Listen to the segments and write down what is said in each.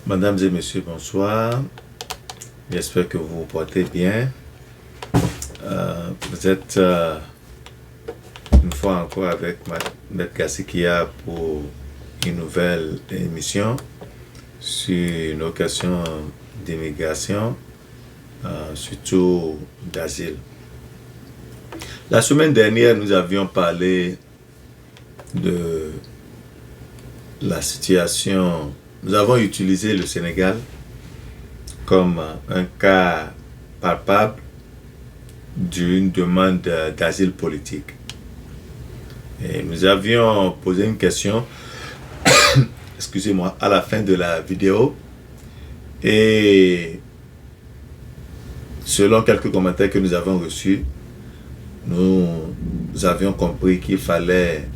Mesdames et messieurs, bonsoir. J'espère que vous vous portez bien. Vous êtes une fois encore avec Maître Gassikia pour une nouvelle émission sur nos questions d'immigration, surtout d'asile. La semaine dernière, nous avions parlé de la situation. Nous avons utilisé le Sénégal comme un cas palpable d'une demande d'asile politique. Et nous avions posé une question, excusez-moi, à la fin de la vidéo. Et selon quelques commentaires que nous avons reçus, nous avions compris qu'il fallait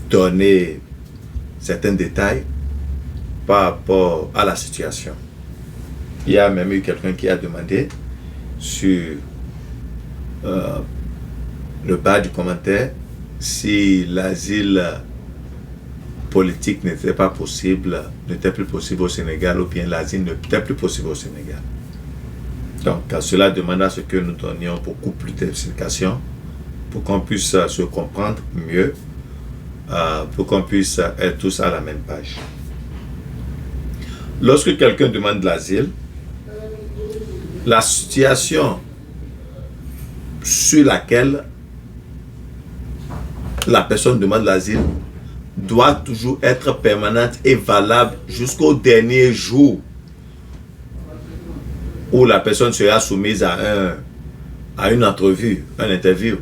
donner certains détails par rapport à la situation. Il y a même eu quelqu'un qui a demandé sur le bas du commentaire si l'asile politique n'était plus possible au Sénégal, ou bien l'asile n'était plus possible au Sénégal. Donc, cela demande à ce que nous donnions beaucoup plus d'explications pour qu'on puisse se comprendre mieux, pour qu'on puisse être tous à la même page. Lorsque quelqu'un demande l'asile, la situation sur laquelle la personne demande l'asile doit toujours être permanente et valable jusqu'au dernier jour où la personne sera soumise à une entrevue, un interview.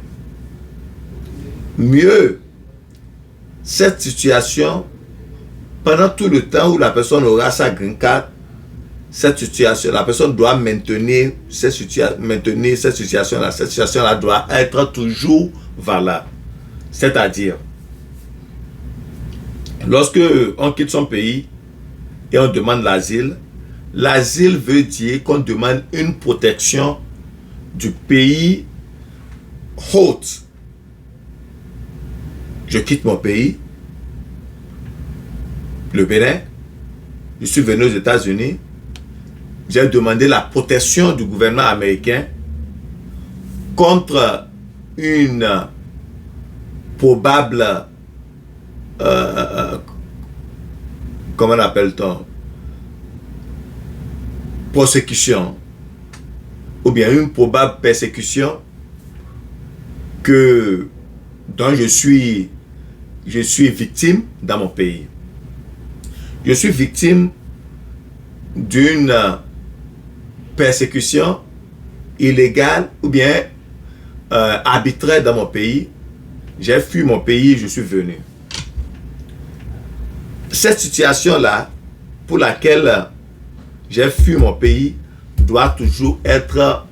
Mieux, cette situation, pendant tout le temps où la personne aura sa green card, cette situation, la personne doit maintenir cette situation-là. Cette situation-là doit être toujours valable. C'est-à-dire, lorsque on quitte son pays et on demande l'asile, l'asile veut dire qu'on demande une protection du pays hôte. Je quitte mon pays, le Bénin, je suis venu aux États-Unis, j'ai demandé la protection du gouvernement américain contre une probable, comment appelle-t-on, prosécution, ou bien une probable persécution dont je suis victime dans mon pays. Je suis victime d'une persécution illégale ou bien arbitraire dans mon pays. J'ai fui mon pays, je suis venu. Cette situation-là, pour laquelle j'ai fui mon pays, doit toujours être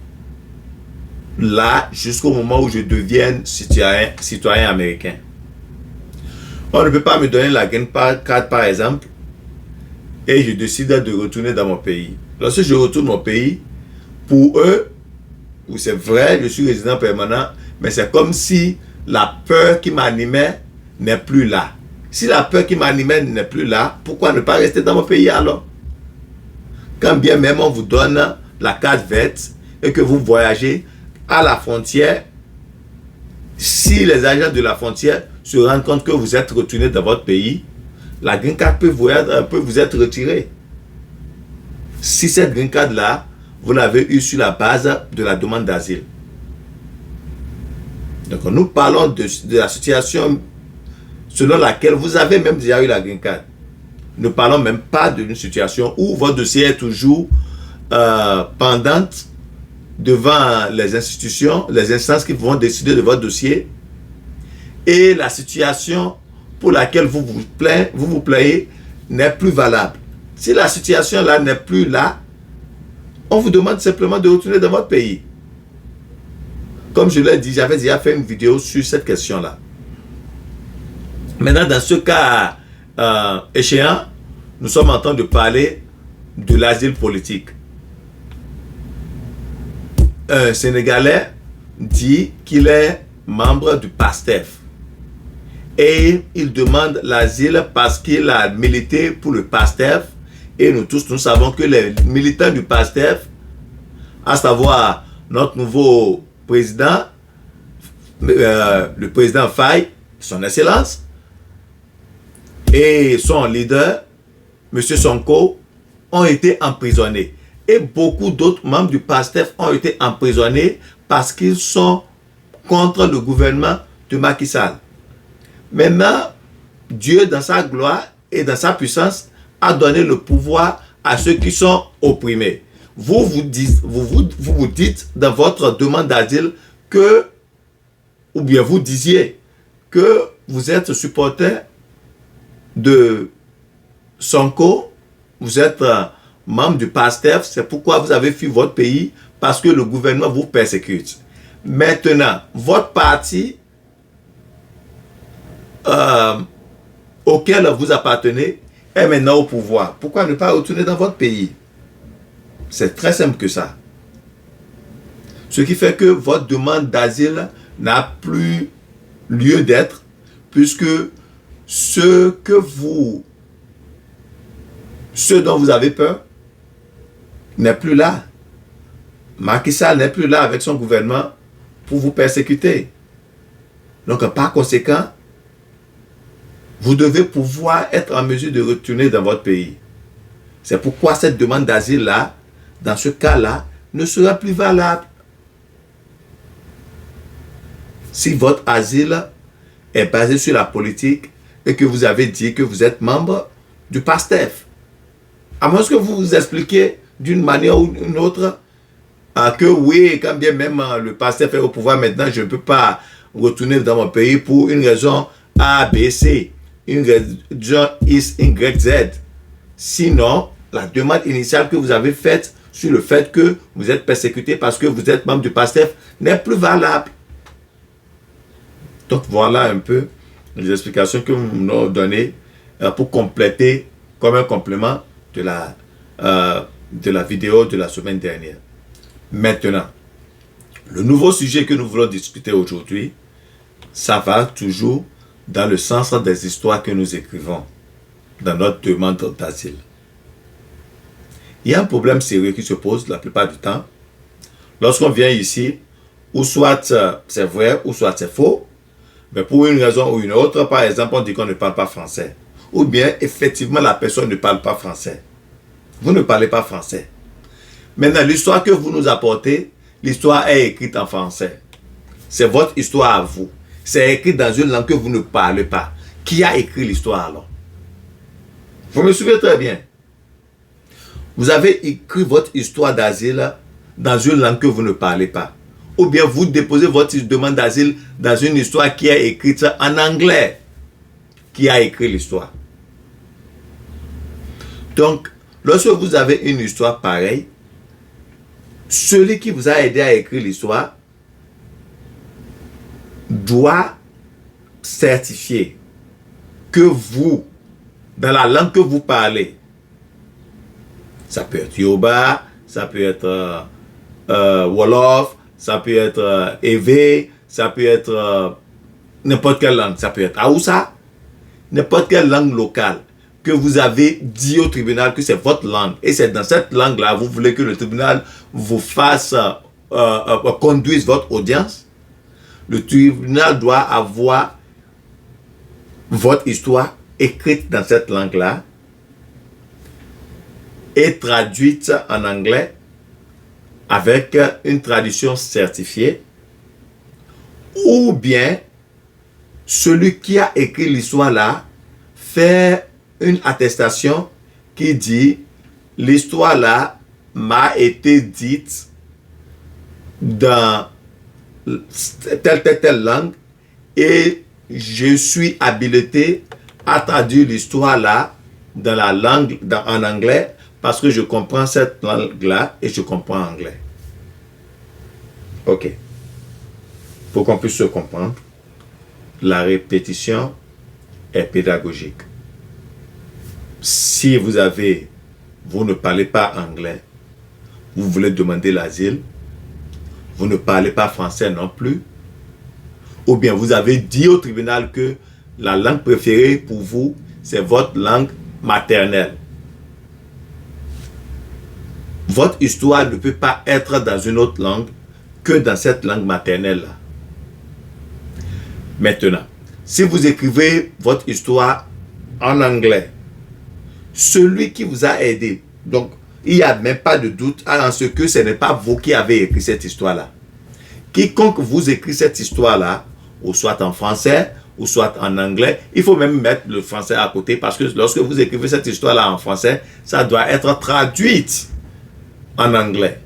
là jusqu'au moment où je devienne citoyen américain. On ne peut pas me donner la green card, par exemple, et je décide de retourner dans mon pays. Lorsque je retourne dans mon pays, pour eux, où c'est vrai, je suis résident permanent, mais c'est comme si la peur qui m'animait n'est plus là. Si la peur qui m'animait n'est plus là, pourquoi ne pas rester dans mon pays alors? Quand bien même on vous donne la carte verte et que vous voyagez à la frontière, si les agents de la frontière se rendent compte que vous êtes retourné dans votre pays, la green card peut vous être retirée. Si cette green card-là, vous l'avez eue sur la base de la demande d'asile. Donc nous parlons de la situation selon laquelle vous avez même déjà eu la green card. Ne parlons même pas d'une situation où votre dossier est toujours pendante devant les institutions, les instances qui vont décider de votre dossier, et la situation pour laquelle vous vous plaignez n'est plus valable. Si la situation là n'est plus là, on vous demande simplement de retourner dans votre pays. Comme je l'ai dit, j'avais déjà fait une vidéo sur cette question-là. Maintenant, dans ce cas échéant, nous sommes en train de parler de l'asile politique. Un Sénégalais dit qu'il est membre du PASTEF. Et il demande l'asile parce qu'il a milité pour le PASTEF. Et nous tous, nous savons que les militants du PASTEF, à savoir notre nouveau président, le président Faye, son excellence, et son leader, M. Sonko, ont été emprisonnés. Et beaucoup d'autres membres du PASTEF ont été emprisonnés parce qu'ils sont contre le gouvernement de Macky Sall. Maintenant, Dieu, dans sa gloire et dans sa puissance, a donné le pouvoir à ceux qui sont opprimés. Vous vous dites dans votre demande d'asile que, ou bien vous disiez que vous êtes supporter de Sonko, vous êtes membre du PASTEF, c'est pourquoi vous avez fui votre pays, parce que le gouvernement vous persécute. Maintenant, votre parti auquel vous appartenez est maintenant au pouvoir. Pourquoi ne pas retourner dans votre pays? C'est très simple que ça. Ce qui fait que votre demande d'asile n'a plus lieu d'être, puisque ce dont vous avez peur n'est plus là. Macky Sall n'est plus là avec son gouvernement pour vous persécuter. Donc, par conséquent, vous devez pouvoir être en mesure de retourner dans votre pays. C'est pourquoi cette demande d'asile-là, dans ce cas-là, ne sera plus valable. Si votre asile est basé sur la politique et que vous avez dit que vous êtes membre du PASTEF, à moins que vous vous expliquiez d'une manière ou d'une autre que oui, quand bien même le PASTEF est au pouvoir maintenant, je ne peux pas retourner dans mon pays pour une raison A, B, C, une raison X, Y, Z. Sinon, la demande initiale que vous avez faite sur le fait que vous êtes persécuté parce que vous êtes membre du PASTEF n'est plus valable. Donc voilà un peu les explications que nous nous donnez pour compléter comme un complément de la vidéo de la semaine dernière. Maintenant, le nouveau sujet que nous voulons discuter aujourd'hui, ça va toujours dans le sens des histoires que nous écrivons dans notre demande d'asile. Il y a un problème sérieux qui se pose la plupart du temps. Lorsqu'on vient ici, ou soit c'est vrai, ou soit c'est faux, mais pour une raison ou une autre, par exemple, on dit qu'on ne parle pas français. Ou bien, effectivement, la personne ne parle pas français. Vous ne parlez pas français. Maintenant, l'histoire que vous nous apportez, l'histoire est écrite en français. C'est votre histoire à vous. C'est écrit dans une langue que vous ne parlez pas. Qui a écrit l'histoire alors? Vous me suivez très bien. Vous avez écrit votre histoire d'asile dans une langue que vous ne parlez pas. Ou bien vous déposez votre demande d'asile dans une histoire qui est écrite en anglais. Qui a écrit l'histoire? Donc, lorsque vous avez une histoire pareille, celui qui vous a aidé à écrire l'histoire doit certifier que vous, dans la langue que vous parlez, ça peut être Yoruba, ça peut être Wolof, ça peut être Ewe, ça peut être n'importe quelle langue, ça peut être Hausa, n'importe quelle langue locale que vous avez dit au tribunal que c'est votre langue. Et c'est dans cette langue-là, vous voulez que le tribunal vous fasse, conduise votre audience. Le tribunal doit avoir votre histoire écrite dans cette langue-là et traduite en anglais avec une traduction certifiée. Ou bien, celui qui a écrit l'histoire-là fait une attestation qui dit l'histoire là m'a été dite dans telle langue et je suis habilité à traduire l'histoire là dans la langue en anglais parce que je comprends cette langue là et je comprends anglais. Ok. Pour qu'on puisse se comprendre, la répétition est pédagogique. Si vous ne parlez pas anglais, vous voulez demander l'asile, vous ne parlez pas français non plus, ou bien vous avez dit au tribunal que la langue préférée pour vous, c'est votre langue maternelle. Votre histoire ne peut pas être dans une autre langue que dans cette langue maternelle-là. Maintenant, si vous écrivez votre histoire en anglais, celui qui vous a aidé, donc il n'y a même pas de doute en ce que ce n'est pas vous qui avez écrit cette histoire-là. Quiconque vous écrit cette histoire-là, ou soit en français, ou soit en anglais, il faut même mettre le français à côté parce que lorsque vous écrivez cette histoire-là en français, ça doit être traduite en anglais.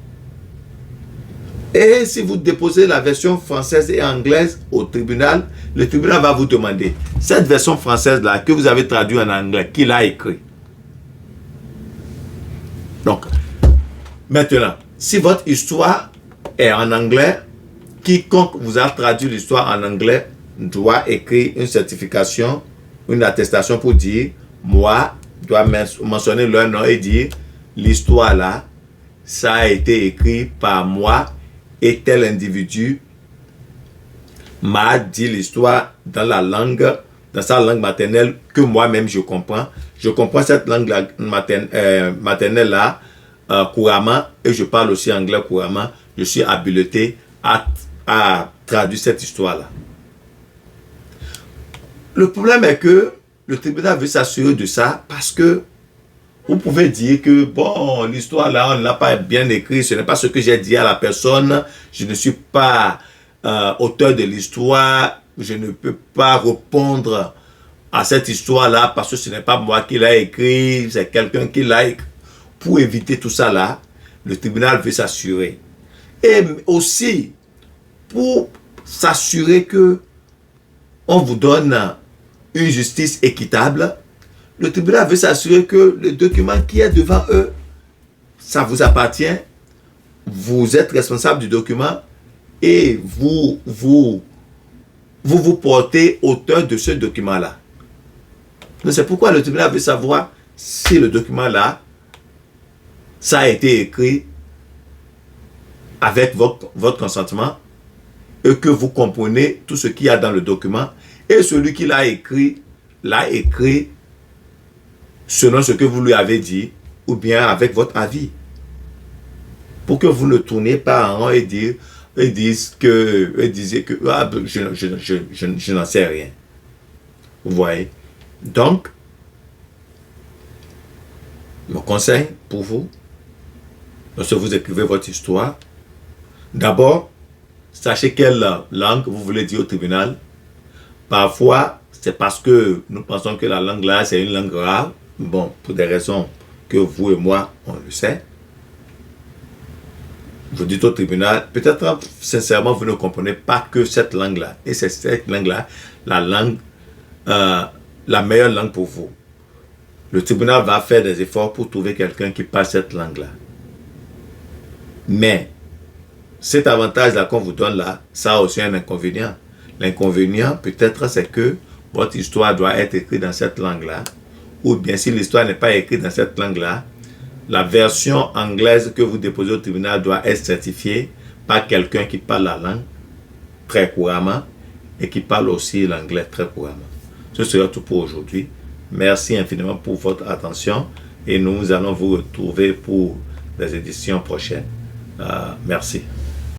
Et si vous déposez la version française et anglaise au tribunal, le tribunal va vous demander cette version française-là que vous avez traduite en anglais, qui l'a écrit. Donc, maintenant, si votre histoire est en anglais, quiconque vous a traduit l'histoire en anglais doit écrire une certification, une attestation pour dire, moi, dois mentionner leur nom et dire, l'histoire là, ça a été écrit par moi et tel individu m'a dit l'histoire dans la langue, dans sa langue maternelle que moi-même je comprends. Je comprends cette langue maternelle là couramment et je parle aussi anglais couramment. Je suis habilité à traduire cette histoire là. Le problème est que le tribunal veut s'assurer de ça parce que vous pouvez dire que, bon, l'histoire là, on ne l'a pas bien écrit, ce n'est pas ce que j'ai dit à la personne, je ne suis pas auteur de l'histoire, je ne peux pas répondre à cette histoire là parce que ce n'est pas moi qui l'ai écrit, c'est quelqu'un qui l'a écrit. Pour éviter tout ça là, le tribunal veut s'assurer. Et aussi, pour s'assurer que on vous donne une justice équitable, le tribunal veut s'assurer que le document qui est devant eux, ça vous appartient, vous êtes responsable du document et vous portez auteur de ce document-là. C'est pourquoi le tribunal veut savoir si le document-là, ça a été écrit avec votre consentement et que vous comprenez tout ce qu'il y a dans le document et celui qui l'a écrit selon ce que vous lui avez dit, ou bien avec votre avis. Pour que vous ne tourniez pas en rond et disiez que ah, je n'en sais rien. Vous voyez? Donc, mon conseil pour vous, lorsque vous écrivez votre histoire, d'abord, sachez quelle langue vous voulez dire au tribunal. Parfois, c'est parce que nous pensons que la langue là, c'est une langue rare. Bon, pour des raisons que vous et moi, on le sait. Vous dites au tribunal, peut-être sincèrement, vous ne comprenez pas que cette langue-là, et c'est cette langue-là, la meilleure langue pour vous. Le tribunal va faire des efforts pour trouver quelqu'un qui parle cette langue-là. Mais, cet avantage-là qu'on vous donne là, ça a aussi un inconvénient. L'inconvénient, peut-être, c'est que votre histoire doit être écrite dans cette langue-là. Ou bien si l'histoire n'est pas écrite dans cette langue-là, la version anglaise que vous déposez au tribunal doit être certifiée par quelqu'un qui parle la langue très couramment et qui parle aussi l'anglais très couramment. Ce sera tout pour aujourd'hui. Merci infiniment pour votre attention et nous allons vous retrouver pour des éditions prochaines. Merci.